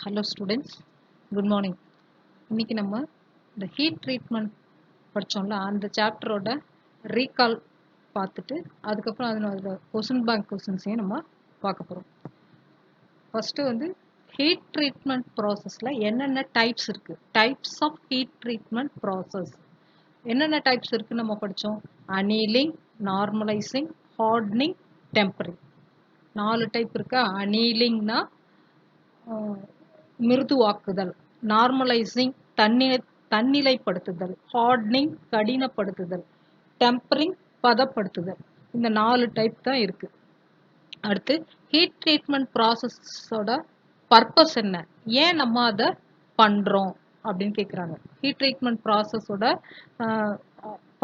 Hello students, good morning. இன்னைக்கு நம்ம இந்த ஹீட் ட்ரீட்மெண்ட் படிச்சோம்ல அந்த சாப்டரோட ரீகால் பார்த்துட்டு அதுக்கப்புறம் அதனோட கொஸ்டின் பேங்க் கொஸ்டின்ஸையும் நம்ம பார்க்க போகிறோம். ஃபர்ஸ்ட் வந்து ஹீட் ட்ரீட்மெண்ட் ப்ராசஸில் என்னென்ன டைப்ஸ் இருக்குது, types of heat treatment process என்னென்ன டைப்ஸ் இருக்குன்னு நம்ம படித்தோம். Annealing, normalising, hardening, tempering. 4 type இருக்கா. அனீலிங்னா மிருதுவாக்குதல், நார்மலைசிங் தன்னிலைப்படுத்துதல், ஹார்ட்னிங் கடினப்படுத்துதல், டெம்பரிங் பதப்படுத்துதல். இந்த 4 டைப் தான் இருக்கு. அடுத்து ஹீட் ட்ரீட்மெண்ட் ப்ராசஸோட பர்பஸ் என்ன, ஏன் நம்ம அதை பண்றோம் அப்படின்னு கேட்குறாங்க. ஹீட் ட்ரீட்மெண்ட் ப்ராசஸோட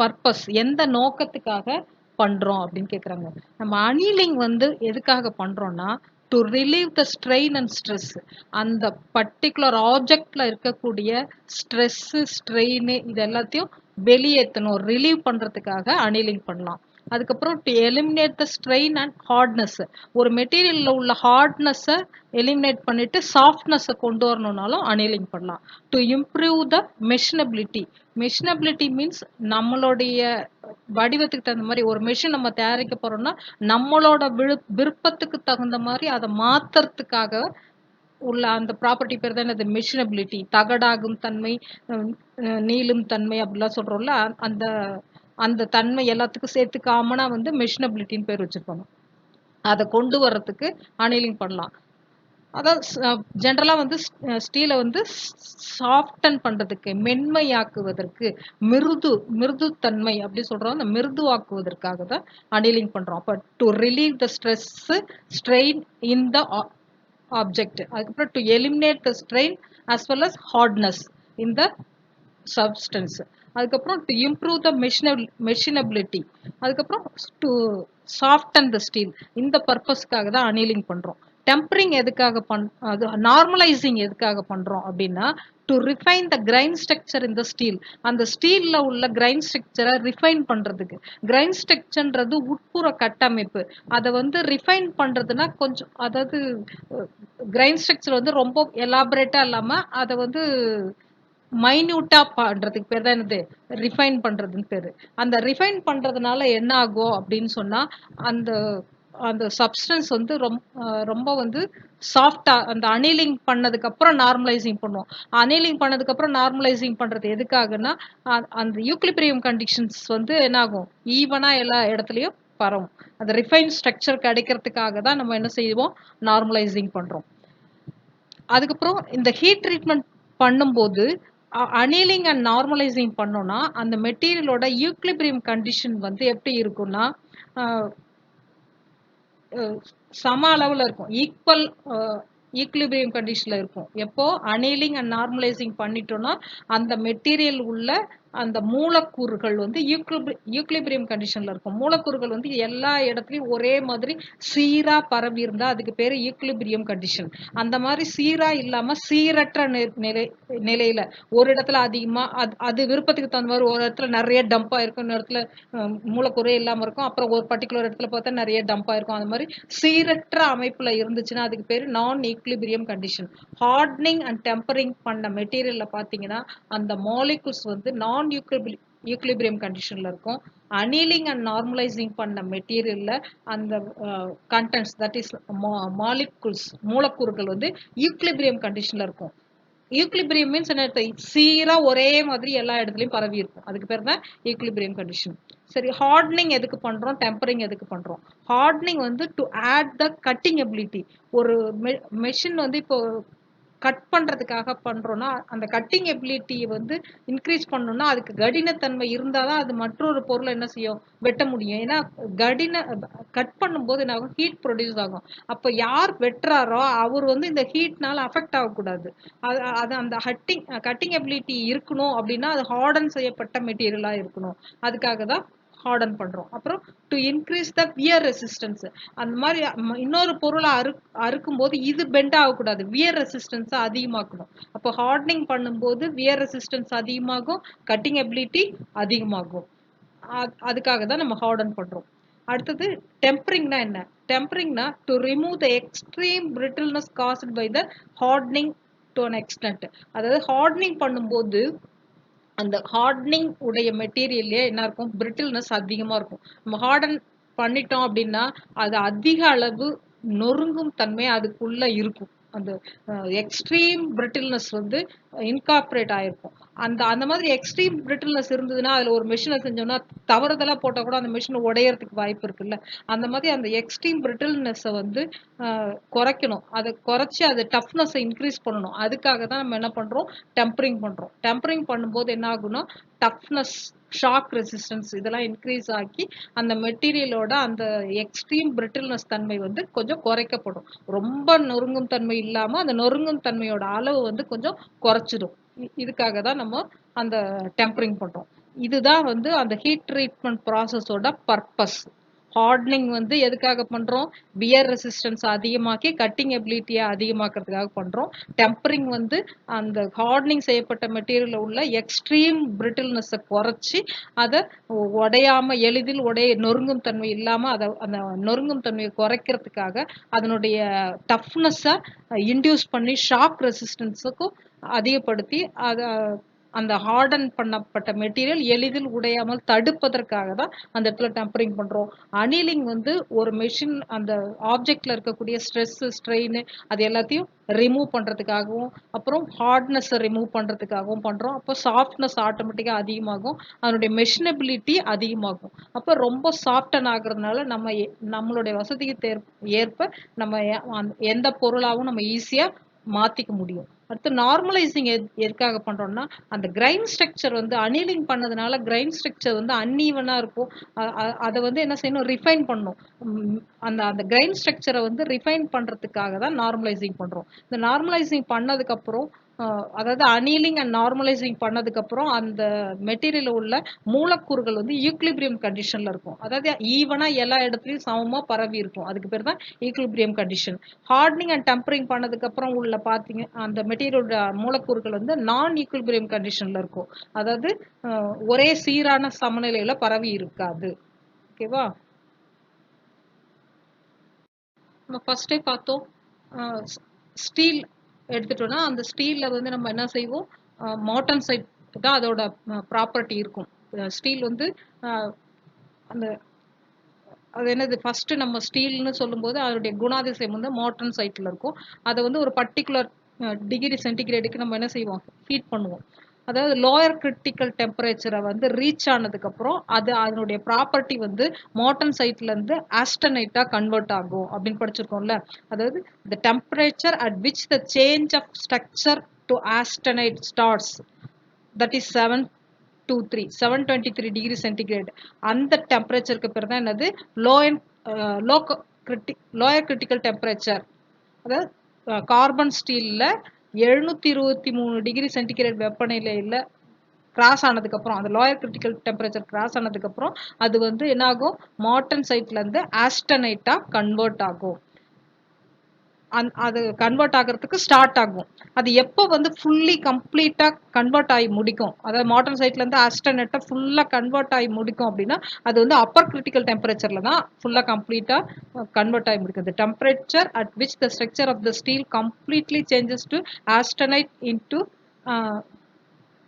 பர்பஸ், எந்த நோக்கத்துக்காக பண்றோம் அப்படின்னு கேட்குறாங்க. நம்ம அனீலிங் வந்து எதுக்காக பண்றோம்னா to relieve the strain and stress. அந்த பர்டிகுலர் ஆப்ஜெக்ட்ல இருக்கக்கூடிய ஸ்ட்ரெஸ், ஸ்ட்ரெயின் இது எல்லாத்தையும் வெளியேற்றணும், ரிலீவ் பண்றதுக்காக அனீலிங் பண்ணலாம். அதுக்கப்புறம் to eliminate the strain and hardness. ஒரு மெட்டீரியல்ல உள்ள ஹார்ட்னஸை எலிமினேட் பண்ணிட்டு சாஃப்ட்னஸை கொண்டு வரணும்னாலும் அனீலிங் பண்ணலாம். To improve the machinability. Machinability means நம்மளுடைய வடிவத்துக்கு தகுந்த மாதிரி ஒரு மெஷின் நம்ம தயாரிக்க போறோம்னா நம்மளோட விருப்பத்துக்கு தகுந்த மாதிரி அதை மாத்துறதுக்காக உள்ள அந்த ப்ராப்பர்ட்டி பேர் தான் என்னது, மெஷினபிலிட்டி. தகடாகும் தன்மை, நீளும் தன்மை அப்படிலாம் சொல்றோம்ல, அந்த அந்த தன்மை எல்லாத்துக்கும் சேர்த்து காமனா வந்து மெஷினபிலிட்டின்னு பேர் வச்சிருப்பாங்க. அதை கொண்டு வர்றதுக்கு அனீலிங் பண்ணலாம். அதாவது ஜென்ரலா வந்து ஸ்டீலை வந்து சாஃப்டன் பண்றதுக்கு, மென்மையாக்குவதற்கு, மிருதுத்தன்மை அப்படி சொல்றோம், அந்த மிருதுவாக்குவதற்காக தான் அனீலிங் பண்றோம். அப்ப to relieve the stress, strain in the object. அதுக்கப்புறம் to eliminate the strain as well as hardness in the substance. அதுக்கப்புறம் டு இம்ப்ரூவ் த மெஷினபிலிட்டி. அதுக்கப்புறம் டு சாஃப்டன் த ஸ்டீல். இந்த பர்பஸ்க்காக தான் அனீலிங் பண்றோம். டெம்பரிங் எதுக்காக அது நார்மலைசிங் எதுக்காக பண்றோம் அப்படின்னா to refine the grain structure in the steel. அந்த ஸ்டீல்ல உள்ள கிரைன் ஸ்ட்ரக்சரை ரிஃபைன் பண்றதுக்கு. கிரைன் ஸ்ட்ரக்சர்ன்றது உட்புற கட்டமைப்பு. அதை வந்து ரிஃபைன் பண்றதுன்னா கொஞ்சம், அதாவது கிரைன் ஸ்ட்ரக்சர் வந்து ரொம்ப எலாபரேட்டா இல்லாம அதை வந்து மைன்யூட்டா பண்றதுக்கு பேர் தான் என்னது, ரிஃபைன் பண்றதுன்னு பேரு. அந்த ரிஃபைன் பண்றதுனால என்ன ஆகும் அப்படின்னு சொன்னா அந்த அந்த சப்ஸ்டன்ஸ் வந்து ரொம்ப வந்து சாஃப்டா, அந்த அனீலிங் பண்ணதுக்கு அப்புறம் நார்மலைசிங் பண்ணுவோம். அனீலிங் பண்ணதுக்கு அப்புறம் நார்மலைசிங் பண்றது எதுக்காகனா அந்த யூக்லிபிரியம் கண்டிஷன்ஸ் வந்து என்ன ஆகும், ஈவனா எல்லா இடத்துலயும் பரவும். அந்த ரிஃபைன் ஸ்ட்ரக்சர் கிடைக்கிறதுக்காக தான் நம்ம என்ன செய்வோம், நார்மலைசிங் பண்றோம். அதுக்கப்புறம் இந்த ஹீட் ட்ரீட்மெண்ட் பண்ணும்போது அனீலிங் அண்ட் நார்மலைசிங் பண்ணோம்னா அந்த மெட்டீரியலோட யூக்லிபிரியம் கண்டிஷன் வந்து எப்படி இருக்கும்னா சம அளவுல இருக்கும், ஈக்குவல் ஈக்லிபிரியம் கண்டிஷன்ல இருக்கும். எப்போ அனீலிங் அண்ட் நார்மலைசிங் பண்ணிட்டோம்னா அந்த மெட்டீரியல் உள்ள அந்த மூலக்கூறுகள் வந்து யூக்லிபிரியம் கண்டிஷன்ல இருக்கும். மூலக்கூறுகள் வந்து எல்லா இடத்துலயும் ஒரே மாதிரி சீரா பரவி இருந்தா அதுக்கு பேரு ஈக்லிபிரியம் கண்டிஷன். அந்த மாதிரி சீரா இல்லாம சீரற்ற நிலையில ஒரு இடத்துல அதிகமா அது விருப்பத்துக்கு தகுந்த மாதிரி ஒரு இடத்துல நிறைய டம்பா இருக்கும், இன்னொரு இடத்துல மூலக்கூறே இல்லாம இருக்கும், அப்புறம் ஒரு பர்டிகுலர் இடத்துல பார்த்தா நிறைய டம்பா இருக்கும். அந்த மாதிரி சீரற்ற அமைப்புல இருந்துச்சுன்னா அதுக்கு பேரு நான் equilibrium condition. Heartening and tempering பண்ண மெட்டீரியல்ல பாத்தீங்கன்னா அந்த மாலிகுல்ஸ் வந்து நான் யூக்லிபிரியம் கண்டிஷன்ல இருக்கும். அனீலிங் அண்ட் நார்மலைசிங் பண்ண மெட்டீரியல்ல அந்த கண்டென்ட்ஸ், தட் இஸ் மாலிகுல்ஸ், மூலக்கூறுகள் வந்து யூக்லிபிரியம் கண்டிஷன்ல இருக்கும். ஈக்லிபிரியம் மீன்ஸ் என்ன, சீரா ஒரே மாதிரி எல்லா இடத்துலயும் பரவி இருக்கும், அதுக்கு பேர் தான் ஈக்லிபிரியம் கண்டிஷன். சரி, ஹார்ட்னிங் எதுக்கு பண்றோம், டெம்பரிங் எதுக்கு பண்றோம்? ஹார்ட்னிங் வந்து to add the cutting ability. ஒரு மெஷின் வந்து இப்போ கட் பண்றதுக்காக பண்றோம்னா அந்த கட்டிங் எபிலிட்டியை வந்து இன்க்ரீஸ் பண்ணணும்னா அதுக்கு கடினத்தன்மை இருந்தாதான் அது மற்றொரு பொருளை என்ன செய்யும், வெட்ட முடியும். ஏன்னா கட் பண்ணும்போது என்ன ஆகும், ஹீட் ப்ரொடியூஸ் ஆகும். அப்ப யார் வெட்டுறாரோ அவர் வந்து இந்த ஹீட்னால அஃபெக்ட் ஆகக்கூடாது. அது அந்த கட்டிங் எபிலிட்டி இருக்கணும் அப்படின்னா அது ஹார்டன் செய்யப்பட்ட மெட்டீரியலா இருக்கணும். அதுக்காக தான் ஹார்டன் பண்றோம். அப்புறம் to increase the wear resistance. அந்த மாதிரி இன்னொரு பொருளை அறுக்கும் போது இது பெண்ட் ஆகக்கூடாது, வியர் ரெசிஸ்டன்ஸ் அதிகமாக்கணும். அப்போ ஹார்டனிங் பண்ணும்போது வியர் ரெசிஸ்டன்ஸ் அதிகமாகும், கட்டிங் எபிலிட்டி அதிகமாகும். அதுக்காக தான் நம்ம ஹார்டன் பண்றோம். அடுத்தது டெம்பரிங்னா என்ன? டெம்பரிங்னா to remove the extreme brittleness caused by the hardening to an extent. அதாவது ஹார்டனிங் பண்ணும்போது அந்த ஹார்டனிங் உடைய மெட்டீரியல்லே என்ன இருக்கும், பிரிட்டில்னஸ் அதிகமா இருக்கும். நம்ம ஹார்டன் பண்ணிட்டோம் அப்படின்னா அது அதிக அளவு நொறுங்கும் தன்மை அதுக்குள்ள இருக்கும். அந்த எக்ஸ்ட்ரீம் பிரிட்டில்னஸ் வந்து இன்கார்பரேட் ஆயிருக்கும். அந்த அந்த மாதிரி எக்ஸ்ட்ரீம் பிரிட்டில்னஸ் இருந்ததுன்னா அதுல ஒரு மிஷினை செஞ்சோம்னா தவறுதலா போட்டா கூட அந்த மிஷின் உடையறதுக்கு வாய்ப்பு இருக்குல்ல. அந்த மாதிரி அந்த எக்ஸ்ட்ரீம் பிரிட்டில்னஸை வந்து குறைக்கணும். அதை குறைச்சி அது டஃப்னஸை இன்க்ரீஸ் பண்ணணும். அதுக்காக தான் நம்ம என்ன பண்றோம், டெம்பரிங் பண்றோம். டெம்பரிங் பண்ணும்போது என்ன ஆகும்னா டஃப்னஸ், ஷாக் ரெசிஸ்டன்ஸ் இதெல்லாம் இன்க்ரீஸ் ஆக்கி அந்த மெட்டீரியலோட அந்த எக்ஸ்ட்ரீம் பிரிட்டில்னஸ் தன்மை வந்து கொஞ்சம் குறைக்கப்படும். ரொம்ப நொறுங்கும் தன்மை இல்லாம அந்த நொறுங்கும் தன்மையோட அளவு வந்து கொஞ்சம் குறைச்சிடும். இதுக்காக தான் நம்ம அந்த டெம்பரிங் பண்றோம். இதுதான் வந்து அந்த ஹீட் ட்ரீட்மெண்ட் ப்ராசஸோட பர்பஸ். ஹார்டனிங் வந்து எதுக்காக பண்றோம், வியர் ரெசிஸ்டன்ஸ் அதிகமாக்கி கட்டிங் எபிலிட்டியை அதிகமாக்குறதுக்காக பண்றோம். டெம்பரிங் வந்து அந்த ஹார்டனிங் செய்யப்பட்ட மெட்டீரியல்ல உள்ள எக்ஸ்ட்ரீம் பிரிட்டில்னஸை குறைச்சி அதை உடையாம எளிதில் நொறுங்கும் தன்மை இல்லாம அதை அந்த நொறுங்கும் தன்மையை குறைக்கிறதுக்காக அதனுடைய டஃப்னஸை இன்டியூஸ் பண்ணி ஷாக் ரெசிஸ்டன்ஸுக்கும் அதிகப்படுத்தி அதை அந்த ஹார்டன் பண்ணப்பட்ட மெட்டீரியல் எளிதில் உடையாமல் தடுப்பதற்காக தான் அந்த இடத்துல டெம்பரிங் பண்றோம். அனீலிங் வந்து ஒரு மெஷின் அந்த ஆப்ஜெக்ட்ல இருக்கக்கூடிய ஸ்ட்ரெஸ், ஸ்ட்ரெயின் அது எல்லாத்தையும் ரிமூவ் பண்றதுக்காகவும் அப்புறம் ஹார்ட்னஸை ரிமூவ் பண்றதுக்காகவும் பண்றோம். அப்போ சாஃப்ட்னஸ் ஆட்டோமேட்டிக்கா அதிகமாகும், அதனுடைய மெஷினபிலிட்டி அதிகமாகும். அப்போ ரொம்ப சாஃப்டன் ஆகுறதுனால நம்மளுடைய வசதிக்கு ஏற்ப நம்ம எந்த பொருளாகவும் நம்ம ஈஸியா மாத்திக்க முடியும். அடுத்து நார்மலைசிங் எதுக்காக பண்றோம்னா அந்த கிரைன் ஸ்ட்ரக்சர் வந்து அனீலிங் பண்ணதுனால கிரைன் ஸ்ட்ரக்சர் வந்து அன்ஈவனா இருக்கும். அதை வந்து என்ன செய்யணும், ரிஃபைன் பண்ணணும். அந்த அந்த கிரைன் ஸ்ட்ரக்சரை வந்து ரிஃபைன் பண்றதுக்காக தான் நார்மலைசிங் பண்றோம். இந்த நார்மலைசிங் பண்ணதுக்கு அப்புறம் அதாவது அனீலிங் அண்ட் நார்மலைசிங் பண்ணதுக்கு அப்புறம் அந்த மெட்டீரியல் உள்ள மூலக்கூறுகள் வந்து ஈக்லிபிரியம் கண்டிஷன்ல இருக்கும். அதாவது ஈவனா எல்லா இடத்துலயும் சமமா பரவி இருக்கும். அதுக்கு பேர் தான் equilibrium condition. Hardening and tempering பண்ணதுக்கு அப்புறம் உள்ள பாத்தீங்க அந்த மெட்டீரியலோட மூலக்கூறுகள் வந்து நான் ஈக்லிபிரியம் கண்டிஷன்ல இருக்கும். அதாவது ஒரே சீரான சமநிலையில பரவி இருக்காது. ஓகேவா? நம்ம ஃபர்ஸ்டே பார்த்தோம், ஸ்டீல் எடுத்துட்டோம்னா அந்த ஸ்டீல்ல வந்து நம்ம என்ன செய்வோம், மார்டன்சைட் தான் அதோட ப்ராப்பர்ட்டி இருக்கும். ஸ்டீல் வந்து அந்த அது என்னது ஃபர்ஸ்ட் நம்ம ஸ்டீல்னு சொல்லும்போது அதோடைய குணாதிசயம் வந்து மார்டன் சைட்ல இருக்கும். அதை வந்து ஒரு பர்டிகுலர் டிகிரி சென்டிகிரேடுக்கு நம்ம என்ன செய்வோம், ஹீட் பண்ணுவோம். அதாவது லோயர் கிரிட்டிக்கல் டெம்பரேச்சரை வந்து ரீச் ஆனதுக்கு அப்புறம் அது அதனுடைய ப்ராப்பர்ட்டி வந்து மார்டன் சைட்ல இருந்து ஆஸ்டனைட்டா கன்வெர்ட் ஆகும் அப்படின்னு படிச்சிருக்கோம்ல. அதாவது the temperature at which the change of structure to austenite starts, that is 723 degree centigrade. அந்த டெம்பரேச்சருக்கு பேர் தான் என்னது, low low lower critical temperature. அதாவது கார்பன் ஸ்டீல்ல 723 டிகிரி சென்டிகிரேட் வெப்பநிலையில கிராஸ் ஆனதுக்கு அப்புறம் அந்த லோயர் கிரிட்டிக்கல் டெம்பரேச்சர் கிராஸ் ஆனதுக்கு அப்புறம் அது வந்து என்ன ஆகும், மார்டன் சைட்ல இருந்து ஆஸ்டனைட்டா கன்வெர்ட் ஆகும். அது கன்வெர்ட் ஆகிறதுக்கு ஸ்டார்ட் ஆகும். அது எப்போ வந்து ஃபுல்லி கம்ப்ளீட்டா கன்வெர்ட் ஆகி முடிக்கும், அதாவது மாடர்ன் சைட்ல இருந்து ஆஸ்டனெட்டா ஃபுல்லா கன்வெர்ட் ஆகி முடிக்கும் அப்படின்னா அது வந்து அப்பர் கிரிட்டிக்கல் டெம்பரேச்சர்ல தான் ஃபுல்லா கம்ப்ளீட்டா கன்வெர்ட் ஆகி முடிக்கும். Temperature at which the structure of the steel completely changes to austenite into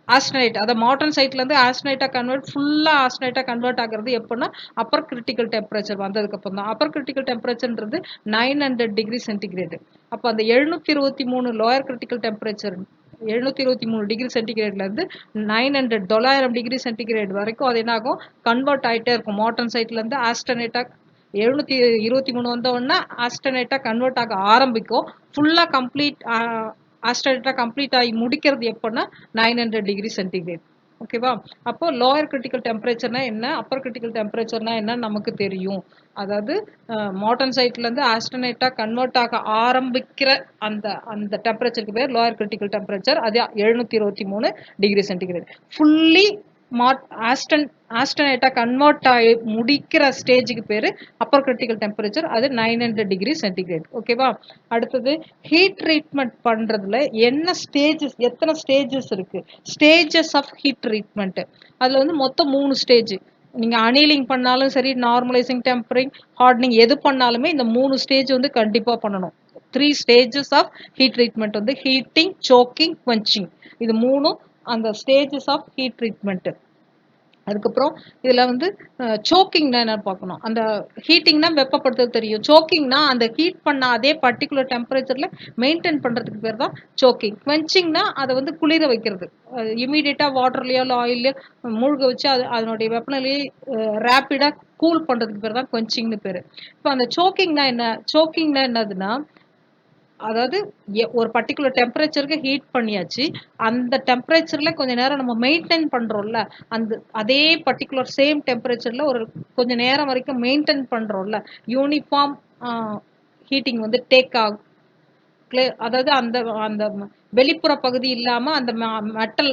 austenite. அதை மாடர்ன் சைட்ல இருந்து ஆஸ்டனைட்டா ஃபுல்லா ஆஸ்டனைட்டா கன்வெர்ட் ஆகிறது எப்போன்னா அப்பர் கிரிட்டிக்கல் டெம்பரேச்சர் வந்ததுக்கு அப்புறம் தான். அப்பர் கிரிட்டிக்கல் டெம்பரேச்சர்ன்றது 900 டிகிரி சென்டிகிரேடு. அப்போ அந்த 723 லோயர் கிரிட்டிக்கல் டெம்பரேச்சர் 723 டிகிரி சென்டிகிரேட்ல இருந்து 900 டிகிரி சென்டிகிரேட் வரைக்கும் அது என்ன ஆகும், கன்வெர்ட் ஆயிட்டே இருக்கும். மாடர்ன் சைட்ல இருந்து ஆஸ்டனைட்டா 723 வந்த உடனே ஆஸ்டனைட்டா கன்வெர்ட் ஆக ஆரம்பிக்கும். ஃபுல்லா கம்ப்ளீட் ஆஸ்டனைட்டா கம்ப்ளீட் ஆகி முடிக்கிறது எப்போன்னா 900 டிகிரி சென்டிகிரேட். ஓகேவா? அப்போ லோயர் கிரிட்டிக்கல் டெம்பரேச்சர்னா என்ன, அப்பர் கிரிட்டிக்கல் டெம்பரேச்சர்னா என்ன நமக்கு தெரியும். அதாவது மார்டன் சைட்ல இருந்து ஆஸ்டனைட்டா கன்வெர்ட் ஆக ஆரம்பிக்கிற அந்த அந்த டெம்பரேச்சருக்கு பேர் லோயர் கிரிட்டிக்கல் டெம்பரேச்சர். அது 723 டிகிரி சென்டிகிரேட். ஃபுல்லி ஆஸ்டனைட்டா கன்வெர்ட் ஆகி முடிக்கிற ஸ்டேஜுக்கு பேரு அப்பர் கிரிட்டிக்கல் டெம்பரேச்சர். அது 900 டிகிரி சென்டிகிரேட். ஓகேவா? அடுத்தது ஹீட் ட்ரீட்மெண்ட் பண்றதுல என்ன ஸ்டேஜஸ், எத்தனை ஸ்டேஜஸ் இருக்கு, ஸ்டேஜஸ் ஆஃப் ஹீட் ட்ரீட்மெண்ட். அதுல வந்து மொத்தம் 3 ஸ்டேஜ். நீங்க அனீலிங் பண்ணாலும் சரி, நார்மலைசிங், டெம்பரிங், ஹார்டனிங் எது பண்ணாலுமே இந்த 3 ஸ்டேஜ் வந்து கண்டிப்பா பண்ணணும். Three stages of heat treatment வந்து ஹீட்டிங், சோக்கிங், குவென்ச்சிங். இது மூணும் அந்த ஸ்டேஜஸ் ஆஃப் ஹீட் ட்ரீட்மெண்ட். அதுக்கப்புறம் இதுல வந்து சோக்கிங்னா என்ன பார்க்கணும். அந்த ஹீட்டிங்னா வெப்பப்படுத்துறது தெரியும். சோக்கிங்னா அந்த ஹீட் பண்ண அதே பர்டிகுலர் டெம்பரேச்சர்ல மெயின்டைன் பண்றதுக்கு பேர் தான் சோக்கிங். குவென்ச்சிங்னா அதை வந்து குளிர வைக்கிறது. இமீடியட்டா வாட்டர்லயோ இல்லை ஆயிலையோ மூழ்க வச்சு அது அதனுடைய வெப்பநிலையை ரேப்பிடா கூல் பண்றதுக்கு பேர் தான் குவென்ச்சிங்னு பேரு. இப்போ அந்த சோக்கிங்னா என்ன? சோக்கிங்னா என்னதுன்னா, அதாவது ஒரு பர்டிகுலர் டெம்பரேச்சருக்கு ஹீட் பண்ணியாச்சு. அந்த டெம்பரேச்சர்ல கொஞ்ச நேரம் நம்ம மெயின்டைன் பண்றோம்ல, அந்த அதே பர்ட்டிகுலர் சேம் டெம்பரேச்சர்ல ஒரு கொஞ்ச நேரம் வரைக்கும் மெயின்டைன் பண்றோம்ல, யூனிஃபார்ம் ஹீட்டிங் வந்து டேக் ஆகும். அதாவது அந்த அந்த வெளிப்புற பகுதி இல்லாம அந்த மெட்டல்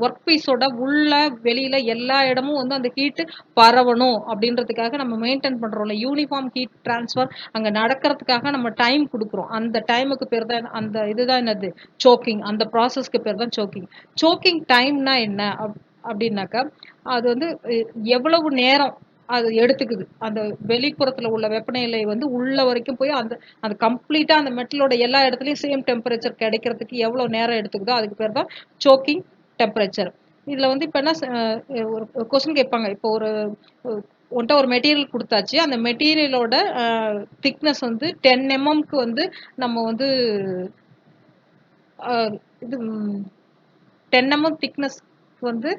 ஒர்க் பீஸோட உள்ள வெளியில எல்லா இடமும் வந்து அந்த ஹீட் பரவணும் அப்படின்றதுக்காக நம்ம மெயின்டைன் பண்றோம்ல, யூனிஃபார்ம் ஹீட் டிரான்ஸ்ஃபர் அங்க நடக்கிறதுக்காக நம்ம டைம் கொடுக்குறோம். அந்த டைமுக்கு பேர் தான் அந்த இதுதான் என்னது சோக்கிங். அந்த ப்ராசஸ்க்கு பேர் தான் சோக்கிங். சோக்கிங் டைம்னா என்ன அப்படின்னாக்கா, அது வந்து எவ்வளவு நேரம் அது எடுத்துக்குது. அந்த வெளிப்புறத்துல உள்ள வெப்பநிலை வந்து உள்ள வரைக்கும் போய் அந்த அந்த கம்ப்ளீட்டா அந்த மெட்டலோட எல்லா இடத்துலயும் சேம் டெம்பரேச்சர் கிடைக்கிறதுக்கு எவ்வளவு நேரம் எடுத்துக்குதோ அதுக்கு பேர் தான் சோக்கிங் டெம்பரேச்சர். இதுல வந்து இப்ப என்ன ஒரு கொஸ்டின் கேட்பாங்க. இப்போ ஒரு உன்ட்ட ஒரு மெட்டீரியல் கொடுத்தாச்சு. அந்த மெட்டீரியலோட திக்னஸ் வந்து 10 mmக்கு வந்து நம்ம வந்து இது 10 mm திக்னஸ் வந்து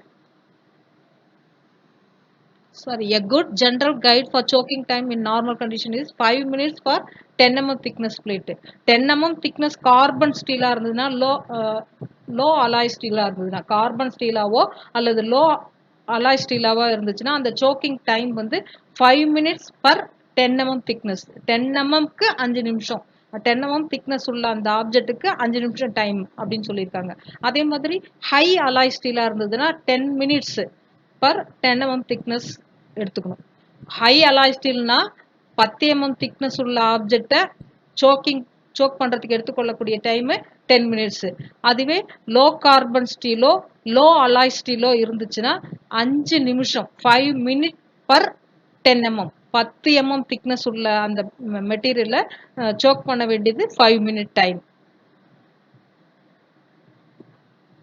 sorry, a good general guide for choking time in normal condition is 5 minutes for 10 mm thickness plate. 10 mm thickness carbon ஸ்டீலா இருந்ததுன்னா லோ அலாய் ஸ்டீலா இருந்ததுன்னா கார்பன் ஸ்டீலாவோ அல்லது லோ அலாய் ஸ்டீலாவோ இருந்துச்சுன்னா அந்த சோக்கிங் டைம் வந்து 5 minutes per 10 mm thickness. 10 mmக்கு 5 நிமிஷம். 10 mm thickness உள்ள அந்த ஆப்ஜெக்ட்டுக்கு 5 நிமிஷம் டைம் அப்படின்னு சொல்லியிருக்காங்க. அதே மாதிரி ஹை அலாய் ஸ்டீலா இருந்ததுன்னா 10 minutes per 10 mm thickness எடுத்துக்கணும். ஹை அலாய் ஸ்டீல்னா 10 mm திக்னஸ் உள்ள ஆப்ஜெக்டை சோக் பண்றதுக்கு எடுத்துக்கொள்ளக்கூடிய டைம் 10 மினிட்ஸ். அதுவே லோ கார்பன் ஸ்டீலோ லோ அலாய் ஸ்டீலோ இருந்துச்சுன்னா 5 நிமிஷம் 5 minute per 10 mm. 10 mm thickness உள்ள அந்த மெட்டீரியலை சோக் பண்ண வேண்டியது 5 மினிட் டைம்.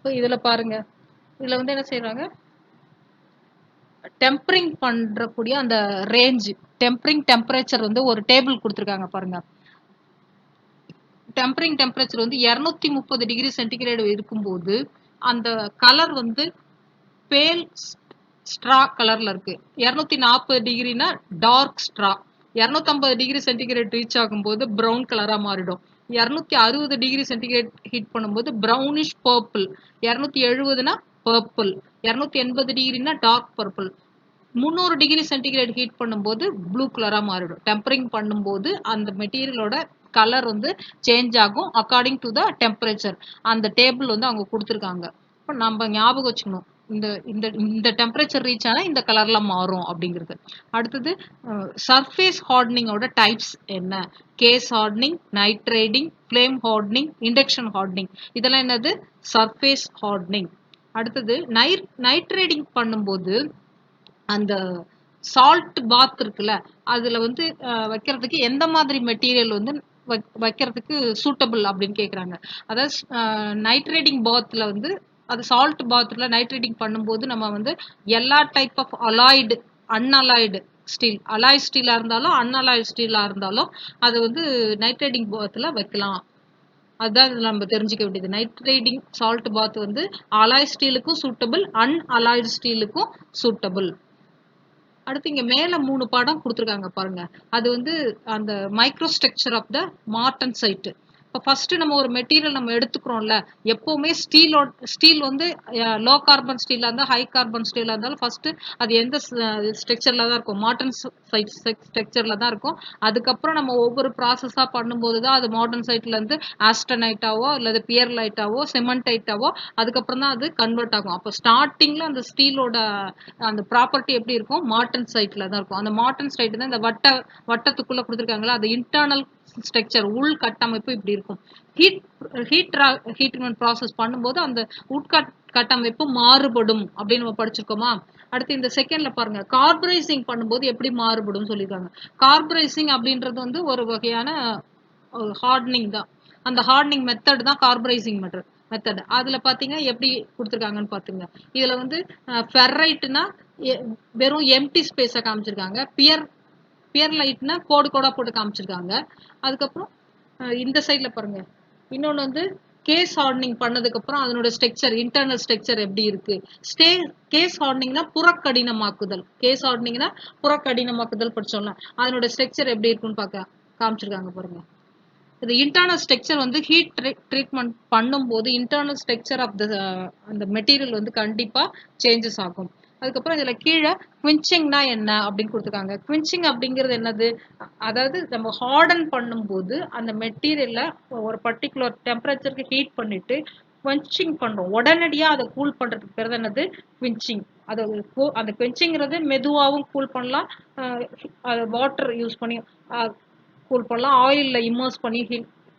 இதுல பாருங்க, இதுல வந்து என்ன செய்யறாங்க, டெம்பரிங் பண்றக்கூடிய அந்த ரேஞ்ச் டெம்பரிங் டெம்பரேச்சர் வந்து ஒரு டேபிள் கொடுத்துருக்காங்க பாருங்க. டெம்பரிங் டெம்பரேச்சர் வந்து 230 டிகிரி சென்டிகிரேடு இருக்கும்போது அந்த கலர் வந்து பேல் ஸ்ட்ரா கலர்ல இருக்கு. 240 டிகிரினா dark straw. 250 degree centigrade reach ஆகும்போது ப்ரௌன் கலரா மாறிடும். 260 டிகிரி சென்டிகிரேட் ஹீட் பண்ணும்போது ப்ரௌனிஷ் பர்பிள். 270னா பர்பிள். 280 டிகிரினா dark purple. 300 degree centigrade heat பண்ணும்போது ப்ளூ கலரா மாறிடும். டெம்பரிங் பண்ணும்போது அந்த மெட்டீரியலோட கலர் வந்து சேஞ்ச் ஆகும் அக்கார்டிங் டு த டெம்பரேச்சர். அந்த டேபிள் வந்து அவங்க கொடுத்துருக்காங்க. இப்போ நம்ம ஞாபகம் வச்சுக்கணும், இந்த இந்த இந்த டெம்பரேச்சர் ரீச் ஆனால் இந்த கலர்ல மாறும் அப்படிங்கிறது. அடுத்தது சர்ஃபேஸ் ஹார்டனிங்கோட டைப்ஸ் என்ன? Case hardening, nitriding, flame hardening, induction hardening. இதெல்லாம் என்னது? Surface hardening. அடுத்தது நைட்ரேடிங் பண்ணும்போது அந்த சால்ட் பாத் இருக்குல்ல, அதுல வந்து வைக்கிறதுக்கு எந்த மாதிரி மெட்டீரியல் வந்து வைக்கிறதுக்கு சூட்டபிள் அப்படின்னு கேக்குறாங்க. அதாவது நைட்ரேட்டிங் பாத்ல வந்து அது சால்ட் பாத்ல நைட்ரேட்டிங் பண்ணும்போது நம்ம வந்து எல்லா type of alloyed unalloyed steel, alloy ஸ்டீலா இருந்தாலும் அன்அலாய்டு ஸ்டீலா இருந்தாலும் அது வந்து நைட்ரேட்டிங் பாத்ல வைக்கலாம். அதுதான் நம்ம தெரிஞ்சுக்க வேண்டியது. நைட்ரேட்டிங் சால்ட் பாத் வந்து அலாய் ஸ்டீலுக்கும் சூட்டபிள், அன்அலாய்டு ஸ்டீலுக்கும் சூட்டபிள். அடுத்து இங்க மேல 3 படம் கொடுத்துருக்காங்க பாருங்க. அது வந்து அந்த மைக்ரோ ஸ்ட்ரக்சர் ஆஃப் த மார்டன்சைட். இப்போ ஃபர்ஸ்ட் நம்ம ஒரு மெட்டீரியல் நம்ம எடுத்துக்கிறோம்ல, எப்பவுமே ஸ்டீல் வந்து லோ கார்பன் ஸ்டீலா இருந்தால் ஹை கார்பன் ஸ்டீலா இருந்தாலும் ஃபர்ஸ்ட் அது எந்த ஸ்ட்ரக்சர்ல தான் இருக்கும்? மாடர்ன் சைட் ஸ்ட்ரக்சர்ல தான் இருக்கும். அதுக்கப்புறம் நம்ம ஒவ்வொரு ப்ராசஸா பண்ணும்போது தான் அது மாடர்ன் சைட்ல இருந்து ஆஸ்டனைட்டாவோ அல்லது பியர்லைட்டாவோ சிமெண்டைட்டாவோ அதுக்கப்புறம் தான் அது கன்வெர்ட் ஆகும். அப்போ ஸ்டார்டிங்ல அந்த ஸ்டீலோட அந்த ப்ராப்பர்ட்டி எப்படி இருக்கும்? மார்டன் சைட்ல தான் இருக்கும். அந்த மார்டன் சைட் தான் இந்த வட்டத்துக்குள்ள கொடுத்துருக்காங்களா, அது இன்டர்னல் ஸ்ட்ரக்சர், உள் கட்டமைப்பு இப்படி இருக்கும். ஹீட் ப்ராசஸ் பண்ணும்போது அந்த உட்கட்டமைப்பு மாறுபடும் அப்படின்னு நம்ம படிச்சிருக்கோமா? அடுத்து இந்த செகண்ட்ல பாருங்க, கார்பரைசிங் பண்ணும்போது எப்படி மாறுபடும் சொல்லியிருக்காங்க. கார்பரைசிங் அப்படின்றது வந்து ஒரு வகையான ஹார்டனிங் தான். அந்த ஹார்டனிங் மெத்தட் தான் கார்பரைசிங் மெத்தட். அதுல பாத்தீங்கன்னா எப்படி கொடுத்துருக்காங்கன்னு பாத்துங்க. இதுல வந்து ஃபெர்ரைட்னா வெறும் எம்டி ஸ்பேஸ காமிச்சிருக்காங்க. பியர் லைட்னா கோடு கோடா போட்டு காமிச்சிருக்காங்க. அதுக்கப்புறம் இந்த சைட்ல பாருங்க. இன்னொன்னு வந்து கேஸ் ஹார்டனிங் பண்ணதுக்கு அப்புறம் அதனோட ஸ்ட்ரக்சர், இன்டர்னல் ஸ்ட்ரக்சர் எப்படி இருக்கு. ஸ்டே கேஸ் ஹார்டனிங்னா புறக்கடினமாக்குதல். கேஸ் ஹார்டனிங்னா புறக்கடினமாக்குதல் படிச்சோம்ல, அதனோட ஸ்ட்ரக்சர் எப்படி இருக்குன்னு பார்க்க காமிச்சிருக்காங்க பாருங்க. இது இன்டர்னல் ஸ்ட்ரக்சர் வந்து ஹீட் ட்ரீட்மெண்ட் பண்ணும்போது இன்டர்னல் ஸ்ட்ரக்சர் ஆஃப் த அந்த மெட்டீரியல் வந்து கண்டிப்பா சேஞ்சஸ் ஆகும். அதுக்கப்புறம் இதுல கீழே குவின்ச்சிங்னா என்ன அப்படின்னு கொடுத்துருக்காங்க. குவின்ச்சிங் அப்படிங்கிறது என்னது, அதாவது நம்ம ஹார்டன் பண்ணும்போது அந்த மெட்டீரியல்ல ஒரு பர்டிகுலர் டெம்பரேச்சருக்கு ஹீட் பண்ணிட்டு குவென்ச்சிங் பண்றோம், உடனடியா அதை கூல் பண்றதுக்கு பேர் தான் என்னது, குவின்ச்சிங். அது அந்த குவென்ச்சிங்கிறது மெதுவாகவும் கூல் பண்ணலாம், வாட்டர் யூஸ் பண்ணி கூல் பண்ணலாம், ஆயில்ல இம்மர்ஸ் பண்ணி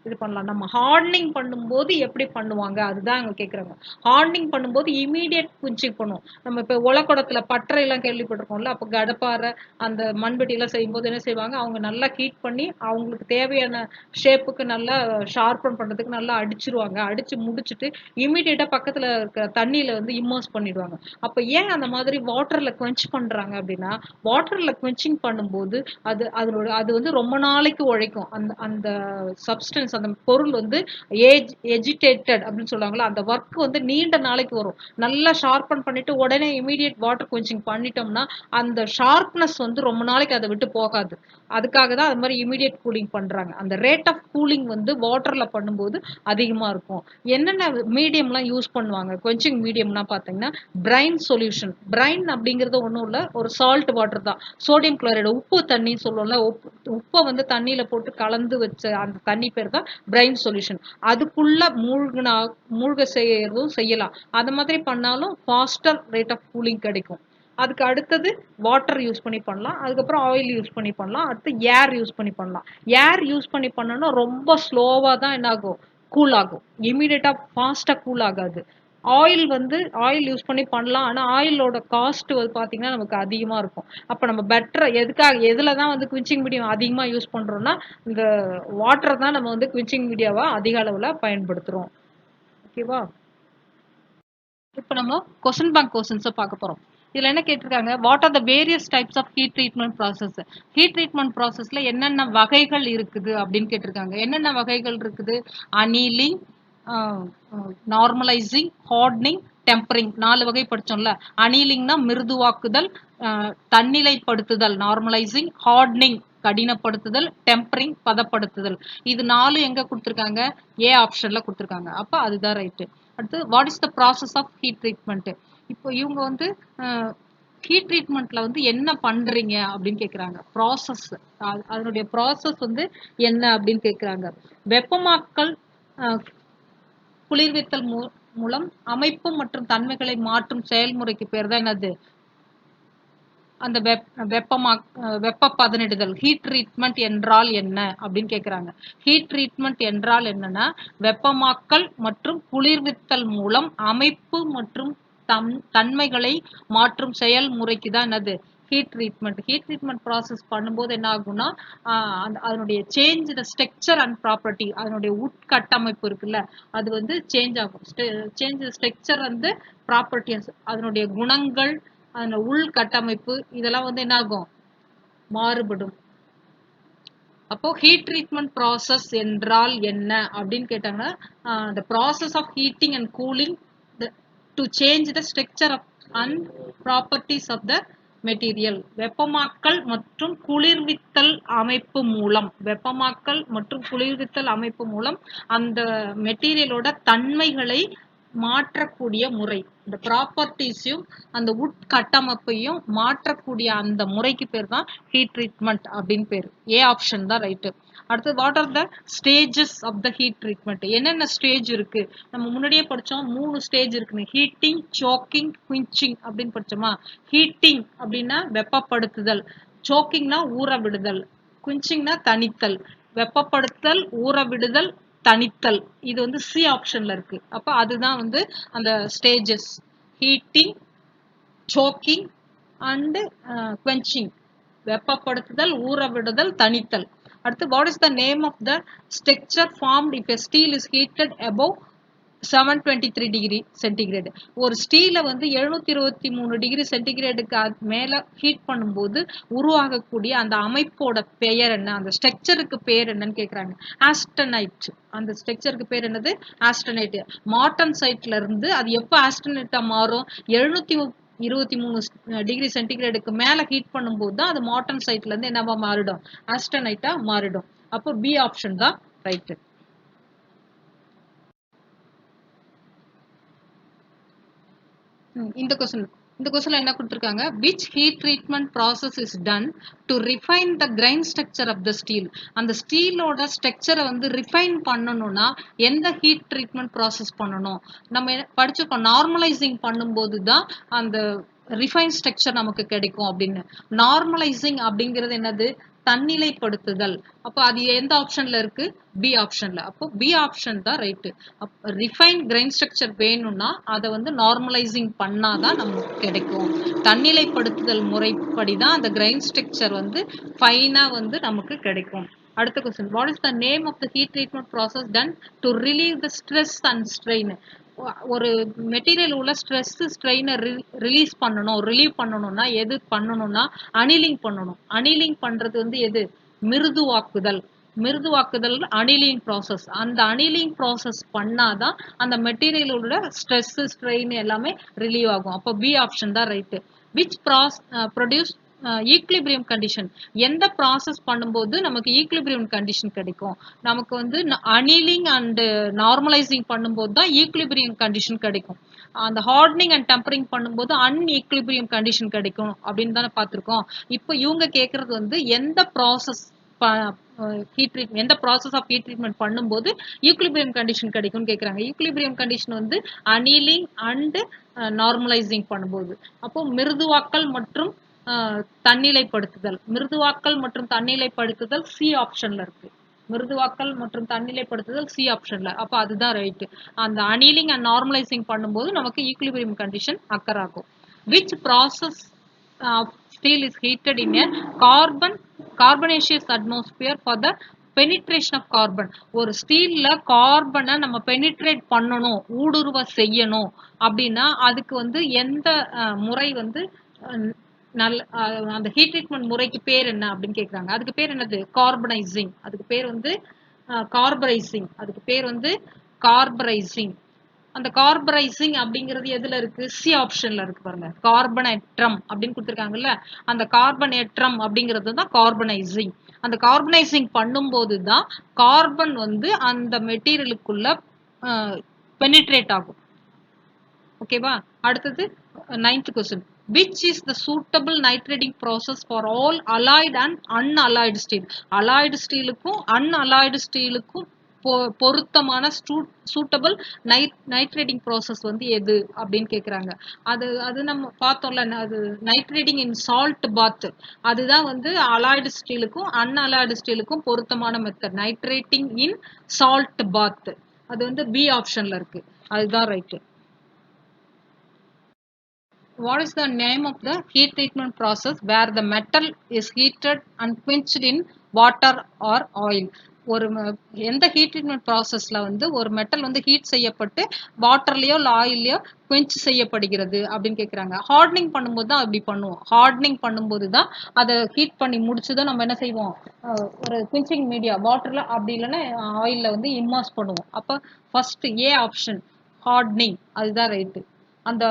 இது பண்ணலாம். நம்ம ஹார்டனிங் பண்ணும்போது எப்படி பண்ணுவாங்க அதுதான் அவங்க கேட்குறாங்க. ஹார்டனிங் பண்ணும்போது இமீடியட் குவின்ச்சிங் பண்ணுவோம். நம்ம இப்போ உலக்குடத்துல பட்டறை எல்லாம் கேள்விப்பட்டிருக்கோம்ல, அப்போ கடப்பாறை அந்த மண்வெட்டி எல்லாம் செய்யும்போது என்ன செய்வாங்க, அவங்க நல்லா ஹீட் பண்ணி அவங்களுக்கு தேவையான ஷேப்புக்கு நல்லா ஷார்பன் பண்றதுக்கு நல்லா அடிச்சிருவாங்க. அடிச்சு முடிச்சுட்டு இமீடியட்டா பக்கத்துல இருக்க தண்ணியில வந்து இம்மர்ஸ் பண்ணிடுவாங்க. அப்ப ஏன் அந்த மாதிரி வாட்டர்ல குவென்ச் பண்றாங்க அப்படின்னா, வாட்டர்ல குவென்ச்சிங் பண்ணும்போது அது வந்து ரொம்ப நாளைக்கு உழைக்கும். அந்த அந்த சப்ஸ்டன்ஸ், அந்த பொருள் வந்து எஜிடேட்டட் அப்படின்னு சொல்லுவாங்கல்ல, அந்த ஒர்க் வந்து நீண்ட நாளைக்கு வரும். நல்லா ஷார்பன் பண்ணிட்டு உடனே இமீடியட் வாட்டர் குவென்ச்சிங் பண்ணிட்டோம்னா அந்த ஷார்ப்னஸ் வந்து ரொம்ப நாளைக்கு அதை விட்டு போகாது. அதுக்காக தான் அது மாதிரி இமீடியட் கூலிங் பண்றாங்க. அந்த ரேட் ஆஃப் கூலிங் வந்து வாட்டர்ல பண்ணும்போது அதிகமா இருக்கும். என்னென்ன மீடியம்லாம் யூஸ் பண்ணுவாங்க குவென்ச்சிங் மீடியம்னா பாத்தீங்கன்னா, பிரைன் சொல்யூஷன். பிரைன் அப்படிங்கிறது ஒன்றும் இல்லை, ஒரு சால்ட் வாட்டர் தான். சோடியம் குளோரைடு, உப்பு தண்ணி சொல்லுவோம்ல, உப்பை வந்து தண்ணியில போட்டு கலந்து வச்ச அந்த தண்ணி பேர் தான் பிரைன் சொல்யூஷன். அதுக்குள்ள மூழ்க செய்யறதும் செய்யலாம். அது மாதிரி பண்ணாலும் ஃபாஸ்டர் ரேட் ஆஃப் கூலிங் கிடைக்கும். அதுக்கு அடுத்தது வாட்டர் யூஸ் பண்ணி பண்ணலாம். அதுக்கப்புறம் ஆயில் யூஸ் பண்ணி பண்ணலாம். அடுத்து ஏர் யூஸ் பண்ணி பண்ணலாம். ஏர் யூஸ் பண்ணி பண்ணோம்னா ரொம்ப ஸ்லோவா தான் என்ன ஆகும், கூல் ஆகும். இமீடியட்டா ஃபாஸ்டா கூல் ஆகாது. ஆயில் வந்து ஆயில் யூஸ் பண்ணி பண்ணலாம். ஆனா ஆயிலோட காஸ்ட் வந்து பாத்தீங்கன்னா நமக்கு அதிகமா இருக்கும். அப்ப நம்ம பெட்டர் எதுக்காக எதுலதான் வந்து குவின்ச்சிங் மீடியம் அதிகமா யூஸ் பண்றோம்னா, இந்த வாட்டர் தான் நம்ம வந்து குவின்ச்சிங் மீடியாவா அதிக அளவுல பயன்படுத்துறோம். ஓகேவா? இப்ப நம்ம கொஸ்டின் பேங்க் கொஸ்டின்ஸ் பார்க்க போறோம். இதுல என்ன கேட்டிருக்காங்க, what are the various types of heat treatment process. Heat treatment ப்ராசஸ்ல என்னென்ன வகைகள் இருக்குது அப்படின்னு கேட்டிருக்காங்க. என்னென்ன வகைகள் இருக்குது, அனீலிங், நார்மலைசிங், ஹார்டனிங், டெம்பரிங். 4 வகை படிச்சோம்ல. அனீலிங்னா மிருதுவாக்குதல், தன்னிலைப்படுத்துதல் நார்மலைசிங், ஹார்டனிங் கடினப்படுத்துதல், டெம்பரிங் பதப்படுத்துதல். இது 4 எங்க கொடுத்திருக்காங்க, ஏ ஆப்ஷன்ல கொடுத்திருக்காங்க. அப்ப அதுதான் ரைட். அடுத்து what is the process of heat treatment. இப்போ இவங்க வந்து ஹீட் ட்ரீட்மெண்ட்ல வந்து என்ன பண்றீங்க அப்படின்னு கேக்குறாங்க. ப்ராசஸ், அதனுடைய ப்ராசஸ் வந்து என்ன அப்படின்னு கேக்குறாங்க. வெப்பமாக்கல், குளிர்வித்தல் மூலம் அமைப்பு மற்றும் தன்மைகளை மாற்றும் செயல்முறைக்கு பேர் தான் என்னது, அந்த வெப்ப பதனிடுதல். ஹீட் ட்ரீட்மெண்ட் என்றால் என்ன அப்படின்னு கேக்குறாங்க. ஹீட் ட்ரீட்மெண்ட் என்றால் என்னன்னா, வெப்பமாக்கல் மற்றும் குளிர்வித்தல் மூலம் அமைப்பு மற்றும் தன்மைகளை மாற்றும் செயல்முறைக்கு தான் என்னது, heat treatment. Heat treatment process பண்ணும்போது என்ன ஆகும்னா, அதனுடைய change the structure and property, அதனுடைய உட்கட்டமைப்பு இருக்குல்ல, அது வந்து சேஞ்ச் ஆகும். சேஞ்ச் ஸ்ட்ரக்சர் வந்து ப்ராப்பர்ட்டிஸ், அதனுடைய குணங்கள், அந்த உள்கட்டமைப்பு இதெல்லாம் வந்து என்ன ஆகும், மாறுபடும். அப்போ ஹீட் ட்ரீட்மெண்ட் ப்ராசஸ் என்றால் என்ன அப்படின்னு கேட்டாங்கன்னா, the process of heating and cooling to change the structure of and properties of the material. வெப்பமாக்கல் மற்றும் குளிர்வித்தல் அமைப்பு மூலம், வெப்பமாக்கல் மற்றும் குளிர்வித்தல் அமைப்பு மூலம் அந்த மெட்டீரியலோட தன்மைகளை மாற்றக்கூடிய முறை. இந்த ப்ராப்பர்ட்டிஸையும் அந்த உட்கட்டமைப்பையும் மாற்றக்கூடிய அந்த முறைக்கு பேர் தான் ஹீட் ட்ரீட்மெண்ட் அப்படின்னு பேர். ஏ ஆப்ஷன் தான் ரைட்டு. அடுத்து what are the stages of the heat treatment. என்னென்ன ஸ்டேஜ் இருக்கு, நம்ம முன்னாடியே படிச்சோம் 3 ஸ்டேஜ் இருக்குன்னு. ஹீட்டிங், சோக்கிங், குவின்ச்சிங் அப்படின்னு படிச்சோமா. ஹீட்டிங் அப்படின்னா வெப்பப்படுத்துதல், சோக்கிங்னா ஊற விடுதல், குவின்ச்சிங்னா தணித்தல். வெப்பப்படுத்தல், ஊற விடுதல், தணித்தல். இது வந்து சி ஆப்ஷன்ல இருக்கு. அப்ப அதுதான் வந்து அந்த stages. Heating, soaking and quenching. வெப்பப்படுத்துதல், ஊற விடுதல், தணித்தல். அடுத்து what is the name of the structure formed if a steel is heated above 723 degree centigrade. ஒரு ஸ்டீலை வந்து 723 டிகிரி சென்டிகிரேடுக்கு மேல ஹீட் பண்ணும்போது உருவாகக்கூடிய அந்த அமைப்போட பெயர் என்ன, அந்த ஸ்ட்ரக்சருக்கு பேர் என்னன்னு கேக்குறாங்க. ஆஸ்டனைட். அந்த ஸ்ட்ரக்சருக்கு பேர் என்னது? ஆஸ்டனைட். மார்டன் சைட்ல இருந்து அது எப்ப ஆஸ்டனைட்டா மாறும்? 723 டிகிரி சென்டிகிரேடுக்கு மேல ஹீட் பண்ணும்போது தான் அது மார்டன் சைட்ல இருந்து என்னவா மாறிடும்? ஆஸ்டனைட்டா மாறிடும். அப்போ பி ஆப்ஷன் தான் ரைட். இந்த கொஸ்டின்ல என்ன கொடுத்துருக்காங்க? Which heat treatment process is done to refine the grain structure of the steel? அந்த ஸ்டீலோட ஸ்ட்ரக்சரை வந்து ரிஃபைன் பண்ணணும்னா எந்த ஹீட் ட்ரீட்மெண்ட் ப்ராசஸ் பண்ணணும்? நம்ம படிச்சிருக்கோம், நார்மலைசிங் பண்ணும்போது தான் அந்த ரிஃபைன் ஸ்ட்ரக்சர் நமக்கு கிடைக்கும் அப்படின்னு. நார்மலைசிங் அப்படிங்கிறது என்னது? தன்னிலைப்படுத்துதல். அப்போ அது எந்த ஆப்ஷன்ல இருக்கு? பி ஆப்ஷன்ல. அப்போ பி ஆப்ஷன் தான் ரைட்டு. ரிஃபைன் கிரைன் ஸ்ட்ரக்சர் வேணும்னா அதை வந்து நார்மலைசிங் பண்ணாதான் நமக்கு கிடைக்கும். தன்னிலைப்படுத்துதல் முறைப்படி தான் அந்த கிரைன் ஸ்ட்ரக்சர் வந்து ஃபைனா வந்து நமக்கு கிடைக்கும். அடுத்த question, what is the name of the heat treatment process done to relieve the stress and strain? ஒரு மெட்டீரியல் உள்ள ஸ்ட்ரெஸ் ஸ்ட்ரெயினை ரிலீஸ் பண்ணணும், ரிலீவ் பண்ணணும்னா எது பண்ணணும்னா அனிலிங் பண்ணணும். அனிலிங் பண்றது வந்து எது? மிருதுவாக்குதல். மிருதுவாக்குதல் அனிலிங் ப்ராசஸ். அந்த அனிலிங் ப்ராசஸ் பண்ணாதான் அந்த மெட்டீரியலோட ஸ்ட்ரெஸ் ஸ்ட்ரெயின் எல்லாமே ரிலீவ் ஆகும். அப்போ பி ஆப்ஷன் தான் right. Which produce equilibrium condition? எந்த ப்ராசஸ் பண்ணும்போது நமக்கு ஈக்லிபிரியம் கண்டிஷன் கிடைக்கும்? நமக்கு வந்து அனிலிங் அண்ட் நார்மலைசிங் பண்ணும்போது தான் ஈக்லிபிரியம் கண்டிஷன் கிடைக்கும். அந்த ஹார்டனிங் அண்ட் டெம்பரிங் பண்ணும்போது அன்ஈக்லிபிரியம் கண்டிஷன் கிடைக்கும் அப்படின்னு தானே பார்த்துருக்கோம். இப்போ இவங்க கேட்கறது வந்து எந்த ப்ராசஸ் ஹீட் ட்ரீட்மெண்ட், எந்த ப்ராசஸ் ஆஃப் ஹீட் ட்ரீட்மெண்ட் பண்ணும்போது ஈக்லிபிரியம் கண்டிஷன் கிடைக்கும்னு கேட்குறாங்க. ஈக்லிபிரியம் கண்டிஷன் வந்து அனிலிங் அண்ட் நார்மலைசிங் பண்ணும்போது. அப்போ மிருதுவாக்கல் மற்றும் தன்னிலைப்படுத்துதல். மிருதுவாக்கல் மற்றும் தன்னிலைப்படுத்துதல் சி ஆப்ஷன்ல இருக்கு. மிருதுவாக்கல் மற்றும் தன்னிலைப்படுத்துதல் சி ஆப்ஷன்ல. அப்போ அதுதான் ரைட்டு. அந்த அனிலிங் அண்ட் நார்மலைசிங் பண்ணும்போது நமக்கு ஈக்லிபிரியம் கண்டிஷன் அக்கர் ஆகும். Which process steel is heated in a carbonaceous atmosphere for the penetration of carbon? ஒரு ஸ்டீல்ல கார்பனை நம்ம பெனிட்ரேட் பண்ணணும், ஊடுருவ செய்யணும் அப்படின்னா அதுக்கு வந்து எந்த முறை வந்து அந்த ஹீட் ட்ரீட்மெண்ட் முறைக்கு பேர் என்ன அப்படின்னு கேக்குறாங்க. அதுக்கு பேர் என்னது? கார்பனைசிங். அதுக்கு பேர் வந்து கார்பரைசிங். அதுக்கு பேர் வந்து கார்பரைசிங். அந்த கார்பரைசிங் அப்படிங்கிறது எதுல இருக்கு? சி ஆப்ஷன்ல இருக்கு பாருங்க. கார்பனேற்றம் அப்படின்னு கொடுத்துருக்காங்கல்ல, அந்த கார்பனேற்றம் அப்படிங்கிறது தான் கார்பனைசிங். அந்த கார்பனைசிங் பண்ணும்போது தான் கார்பன் வந்து அந்த மெட்டீரியலுக்குள்ள பெனிட்ரேட் ஆகும். ஓகேவா? அடுத்தது 9th question, which is the suitable nitrating process for all alloyed and unalloyed steel? alloyed ஸ்டீலுக்கும் unalloyed ஸ்டீலுக்கும் பொருத்தமான சூட்டபிள் நைட்ரேட்டிங் ப்ராசஸ் வந்து எது அப்படின்னு கேக்குறாங்க. அது அது நம்ம பார்த்தோம்ல, அது நைட்ரேட்டிங் இன் சால்ட் பாத். அதுதான் வந்து அலாய்டு ஸ்டீலுக்கும் அன்அலாய்டு ஸ்டீலுக்கும் பொருத்தமான மெத்தட். நைட்ரேட்டிங் இன் சால்ட் பாத் அது வந்து பி ஆப்ஷன்ல இருக்கு. அதுதான் right. What is the name of the heat treatment process where the metal is heated and quenched in water or oil? ஒரு எந்த ஹீட் ட்ரீட்மெண்ட் ப்ராசஸ்ல வந்து ஒரு மெட்டல் வந்து ஹீட் செய்யப்பட்டு வாட்டர்லயோ இல்லை ஆயிலையோ குவென்ச் செய்யப்படுகிறது அப்படின்னு கேட்குறாங்க. ஹார்டனிங் பண்ணும்போது தான் அப்படி பண்ணுவோம். ஹார்டனிங் பண்ணும்போது தான் அதை ஹீட் பண்ணி முடிச்சுதான் நம்ம என்ன செய்வோம், ஒரு குவென்சிங் மீடியா வாட்டர்ல அப்படி இல்லைன்னா ஆயிலில் வந்து இம்மர்ஸ் பண்ணுவோம். அப்போ ஃபர்ஸ்ட் ஏ ஆப்ஷன் ஹார்டனிங் அதுதான் ரைட்டு. அந்த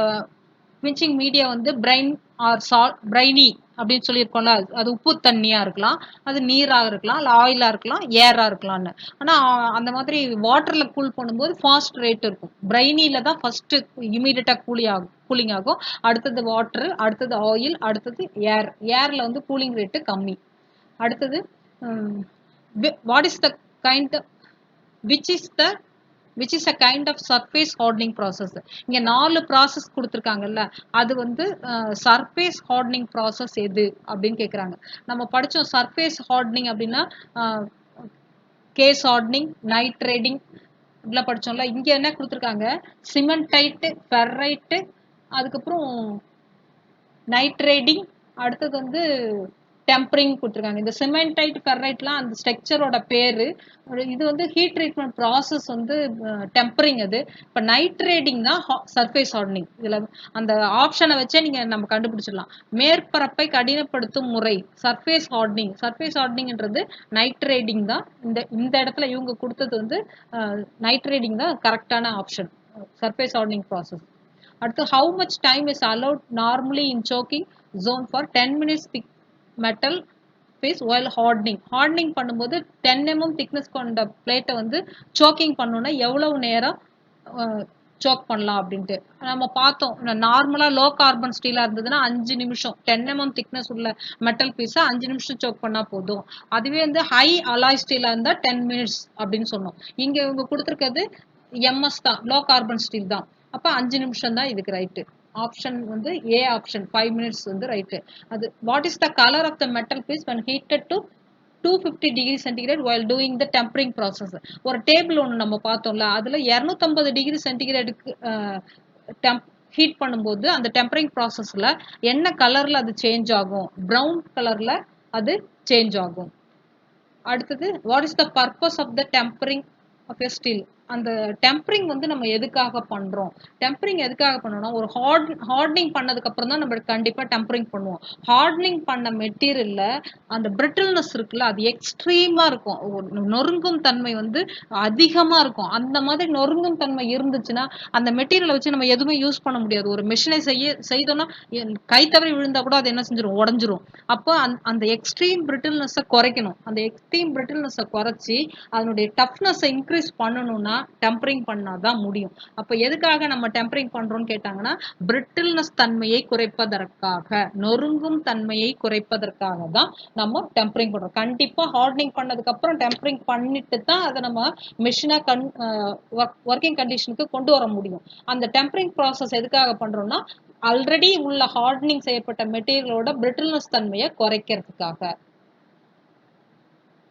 குவிஞ்சிங் மீடியா வந்து பிரைன் ஆர் பிரைனி அப்படின்னு சொல்லியிருக்கோம்ல, அது உப்பு தண்ணியா இருக்கலாம், அது நீராக இருக்கலாம், இல்லை ஆயிலா இருக்கலாம், ஏரா இருக்கலாம்னு. ஆனா அந்த மாதிரி வாட்டர்ல கூல் பண்ணும்போது ஃபாஸ்ட் ரேட் இருக்கும். பிரைனில தான் ஃபர்ஸ்ட் இமீடியட்டா கூலிங் ஆகும். அடுத்தது வாட்டர், அடுத்தது ஆயில், அடுத்தது ஏர். ஏர்ல வந்து கூலிங் ரேட்டு கம்மி. அடுத்தது what is the kind which is the which is a kind of surface hardening process? இங்க 4 ப்ராசஸ் கொடுத்துருக்காங்கல்ல, அது வந்து சர்ஃபேஸ் ஹார்டனிங் ப்ராசஸ் எது அப்படின்னு கேட்குறாங்க. நம்ம படித்தோம் சர்ஃபேஸ் ஹார்டனிங் அப்படின்னா கேஸ் ஹார்டனிங், நைட்ரேட்டிங் இப்படிலாம் படித்தோம்ல. இங்கே என்ன கொடுத்துருக்காங்க? சிமெண்டைட்டு, ஃபெர்ரைட்டு, அதுக்கப்புறம் நைட்ரேட்டிங், அடுத்தது வந்து டெம்பரிங் கொடுத்துருக்காங்க. இந்த சிமெண்டைட் ஃபெர்ரைட்லாம் அந்த ஸ்ட்ரக்சரோட பேரு. இது வந்து ஹீட் ட்ரீட்மெண்ட் ப்ராசஸ் வந்து டெம்பரிங் அது. இப்போ நைட்ரேட்டிங் தான் சர்ஃபேஸ் ஹார்டனிங். இதில் அந்த ஆப்ஷனை வச்சே நீங்கள் நம்ம கண்டுபிடிச்சிடலாம். மேற்பரப்பை கடினப்படுத்தும் முறை சர்ஃபேஸ் ஹார்டனிங். சர்ஃபேஸ் ஹார்டனிங்ன்றது நைட்ரேட்டிங் தான். இந்த இந்த இடத்துல இவங்க கொடுத்தது வந்து நைட்ரேட்டிங் தான் கரெக்டான ஆப்ஷன் சர்ஃபேஸ் ஹார்டனிங் ப்ராசஸ். அடுத்து how much time is allowed normally in soaking zone for 10 minutes thick metal piece oil hardening. Hardening பண்ணும்போது 10 mm திக்னஸ் கொண்ட பிளேட்டை வந்து சோக்கிங் பண்ணணும்னா எவ்வளவு நேரம் சோக் பண்ணலாம் அப்படின்ட்டு நம்ம பார்த்தோம். நார்மலாக லோ கார்பன் ஸ்டீலாக இருந்ததுன்னா 5 நிமிஷம் 10 mm திக்னஸ் உள்ள மெட்டல் பீஸை 5 நிமிஷம் சோக் பண்ணால் போதும். அதுவே வந்து ஹை அலாய் ஸ்டீலாக இருந்தால் 10 minutes அப்படின்னு சொன்னோம். இங்கே இவங்க கொடுத்துருக்கிறது எம்எஸ் தான், லோ கார்பன் ஸ்டீல் தான். அப்போ 5 நிமிஷம் தான் இதுக்கு ரைட்டு. ஆப்ஷன் வந்து ஏ ஆப்ஷன் 5 minutes வந்து ரைட்டு. அது what is the colour of the metal piece when heated to 250 degree centigrade while doing the tempering process. ஒரு டேபிள் ஒன்று நம்ம பார்த்தோம்ல, அதில் 250 டிகிரி சென்டிகிரேடுக்கு ஹீட் பண்ணும்போது அந்த டெம்பரிங் ப்ராசஸில் என்ன கலரில் அது சேஞ்ச் ஆகும்? ப்ரௌன் கலரில் அது சேஞ்ச் ஆகும். அடுத்தது what is the purpose of the tempering of a steel. அந்த டெம்பரிங் வந்து நம்ம எதுக்காக பண்ணுறோம்? டெம்பரிங் எதுக்காக பண்ணோம்னா ஒரு ஹார்டனிங் பண்ணதுக்கப்புறம் தான் நம்ம கண்டிப்பாக டெம்பரிங் பண்ணுவோம். ஹார்டனிங் பண்ண மெட்டீரியலில் அந்த பிரிட்டில்னஸ் இருக்குல்ல, அது எக்ஸ்ட்ரீமாக இருக்கும். நொறுங்கும் தன்மை வந்து அதிகமாக இருக்கும். அந்த மாதிரி நொறுங்கும் தன்மை இருந்துச்சுன்னா அந்த மெட்டீரியலை வச்சு நம்ம எதுவுமே யூஸ் பண்ண முடியாது. ஒரு மிஷினை செய்தோம்னா கை தவறி விழுந்தா கூட அது என்ன செஞ்சிடும்? உடஞ்சிரும். அப்போ அந்த எக்ஸ்ட்ரீம் பிரிட்டில்னஸை குறைக்கணும். அந்த எக்ஸ்ட்ரீம் பிரிட்டில்னஸை குறைச்சி அதனுடைய டஃப்னஸை இன்க்ரீஸ் பண்ணணும்னா டெம்பரிங் பண்ணாதான் முடியும். அப்போ எதுக்காக நம்ம டெம்பரிங் பண்றோம்னு கேட்டாங்கன்னா பிரிட்டில்னஸ் தன்மையை குறைப்பதற்காக, நொறுங்கும் தன்மையை குறைப்பதற்காக தான் நம்ம டெம்பரிங் பண்றோம். கண்டிப்பா ஹார்டனிங் பண்ணதுக்கு அப்புறம் டெம்பரிங் பண்ணிட்டு தான் அதை நம்ம மிஷினா ஒர்க்கிங் கண்டிஷனுக்கு கொண்டு வர முடியும். அந்த டெம்பரிங் ப்ராசஸ் எதுக்காக பண்றோம்னா ஆல்ரெடி உள்ள ஹார்டனிங் செய்யப்பட்ட மெட்டீரியலோட பிரிட்டில்னஸ் தன்மையை குறைக்கிறதுக்காக.